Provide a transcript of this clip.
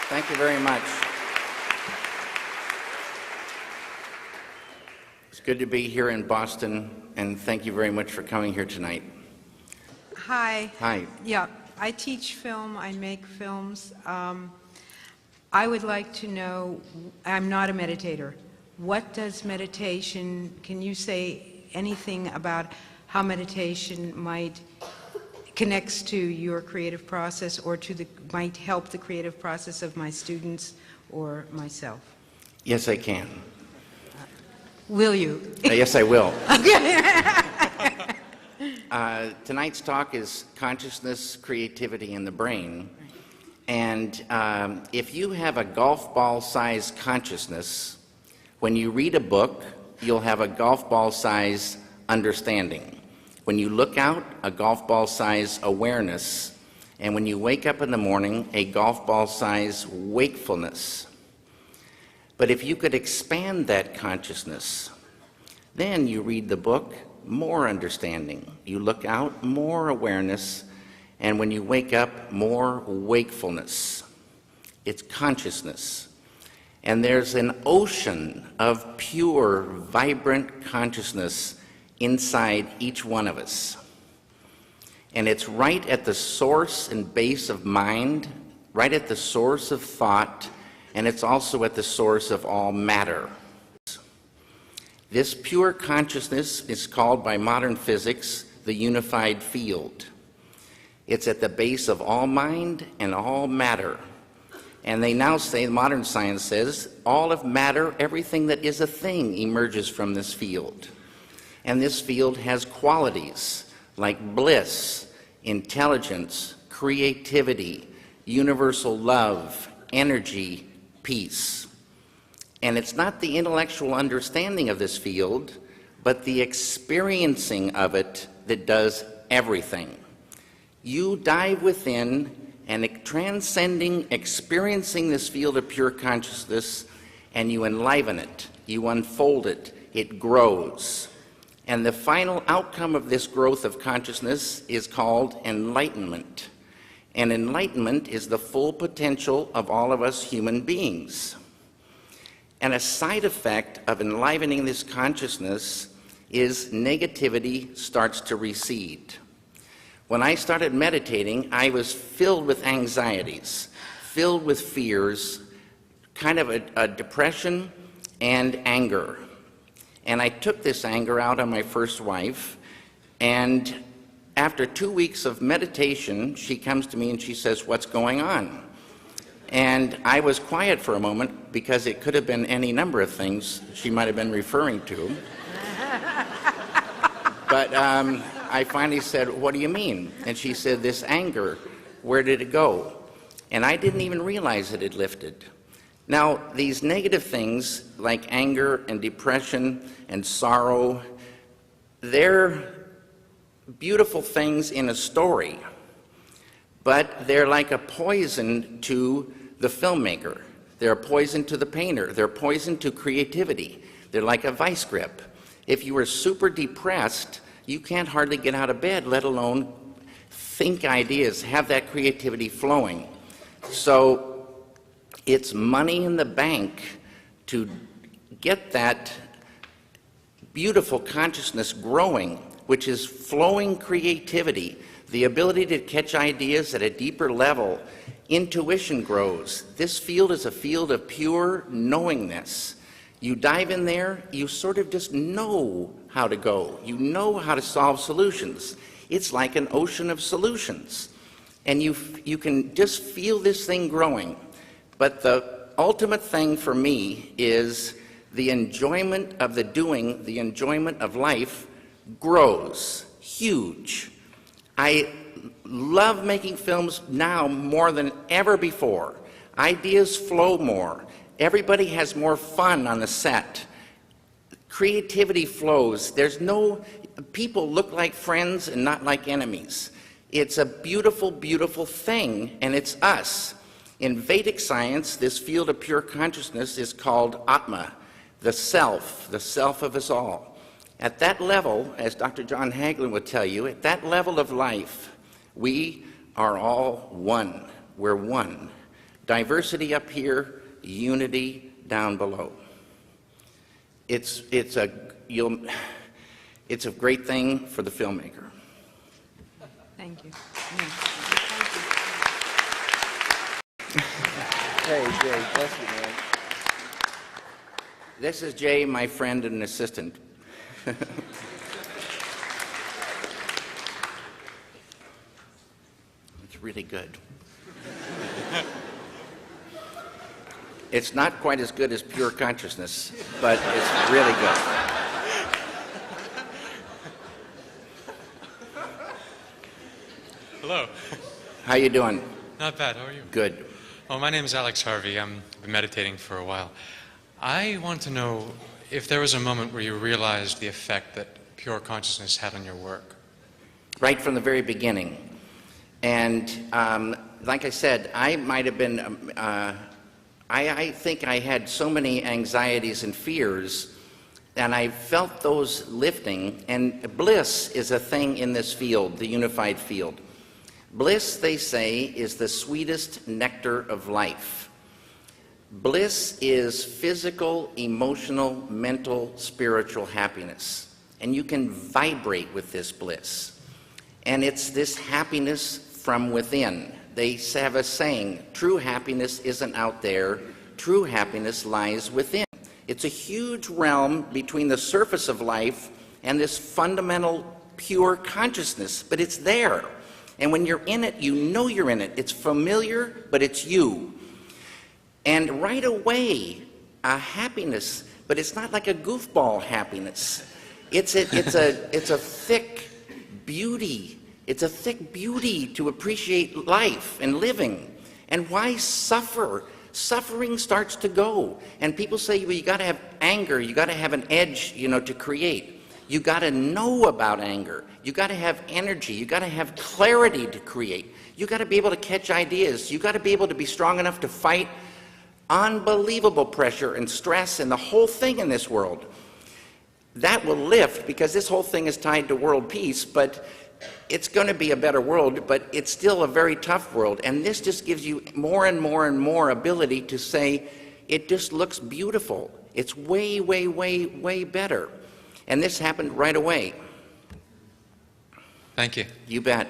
Thank you very much. It's good to be here in Boston, and thank you very much for coming here tonight. Hi. Hi. Yeah, I teach film, I make films. I would like to know, I'm not a meditator. What does meditation, can you say anything about how meditation might connects to your creative process or might help the creative process of my students or myself? Yes, I can. Will you? Yes, I will. Okay. Tonight's talk is consciousness, creativity, and the brain. And if you have a golf ball-sized consciousness, when you read a book, you'll have a golf ball-sized understanding. When you look out, a golf ball-sized awareness. And when you wake up in the morning, a golf ball-sized wakefulness. But if you could expand that consciousness, then you read the book, more understanding. You look out, more awareness. And when you wake up, more wakefulness. It's consciousness. And there's an ocean of pure, vibrant consciousness inside each one of us. And it's right at the source and base of mind, right at the source of thought, and it's also at the source of all matter. This pure consciousness is called by modern physics the unified field. It's at the base of all mind and all matter. And they now say, modern science says, all of matter, everything that is a thing, emerges from this field. And this field has qualities like bliss, intelligence, creativity, universal love, energy, peace. And it's not the intellectual understanding of this field, but the experiencing of it that does everything. You dive within and transcending, experiencing this field of pure consciousness, and you enliven it, you unfold it, it grows. And the final outcome of this growth of consciousness is called enlightenment. And enlightenment is the full potential of all of us human beings. And a side effect of enlivening this consciousness is negativity starts to recede. When I started meditating, I was filled with anxieties, filled with fears, kind of a depression and anger. And I took this anger out on my first wife, and after 2 weeks of meditation, she comes to me and she says, "What's going on?" And I was quiet for a moment because it could have been any number of things she might have been referring to. But I finally said, "What do you mean?" And she said, "This anger, where did it go?" And I didn't even realize it had lifted. Now, these negative things like anger and depression and sorrow, they're beautiful things in a story, but they're like a poison to the filmmaker. They're a poison to the painter. They're a poison to creativity. They're like a vice grip. If you are super depressed, you can't hardly get out of bed, let alone think ideas, have that creativity flowing. So it's money in the bank to get that beautiful consciousness growing, which is flowing creativity, the ability to catch ideas at a deeper level. Intuition grows. This field is a field of pure knowingness. You dive in there, you sort of just know how to go. You know how to solve solutions. It's like an ocean of solutions. And you can just feel this thing growing. But the ultimate thing for me is the enjoyment of the doing, the enjoyment of life grows huge. I love making films now more than ever before. Ideas flow more. Everybody has more fun on the set. Creativity flows. People look like friends and not like enemies. It's a beautiful, beautiful thing, and it's us. In Vedic science, this field of pure consciousness is called Atma, the self of us all. At that level, as Dr. John Hagelin would tell you, at that level of life, we are all one. We're one. Diversity up here, unity down below. It's a great thing for the filmmaker. Thank you. Hey, Jay, bless you, man. This is Jay, my friend and assistant. It's really good. It's not quite as good as Pure Consciousness, but it's really good. Hello. How you doing? Not bad. How are you? Good. Well, my name is Alex Harvey. I've been meditating for a while. I want to know if there was a moment where you realized the effect that pure consciousness had on your work. Right from the very beginning. And like I said, I might have been, I think I had so many anxieties and fears, and I felt those lifting. And bliss is a thing in this field, the unified field. Bliss, they say, is the sweetest nectar of life. Bliss is physical, emotional, mental, spiritual happiness. And you can vibrate with this bliss. And it's this happiness from within. They have a saying, true happiness isn't out there, true happiness lies within. It's a huge realm between the surface of life and this fundamental pure consciousness, but it's there. And when you're in it, you know you're in it. It's familiar, but it's you. And right away, a happiness, but it's not like a goofball happiness. It's a thick beauty. It's a thick beauty to appreciate life and living. And why suffer? Suffering starts to go. And people say, well, you got to have anger. You got to have an edge, to create. You got to know about anger. You got to have energy. You got to have clarity to create. You got to be able to catch ideas. You got to be able to be strong enough to fight unbelievable pressure and stress and the whole thing in this world. That will lift, because this whole thing is tied to world peace, but it's going to be a better world, but it's still a very tough world. And this just gives you more and more and more ability to say, it just looks beautiful. It's way, way, way, way better. And this happened right away. Thank you. You bet.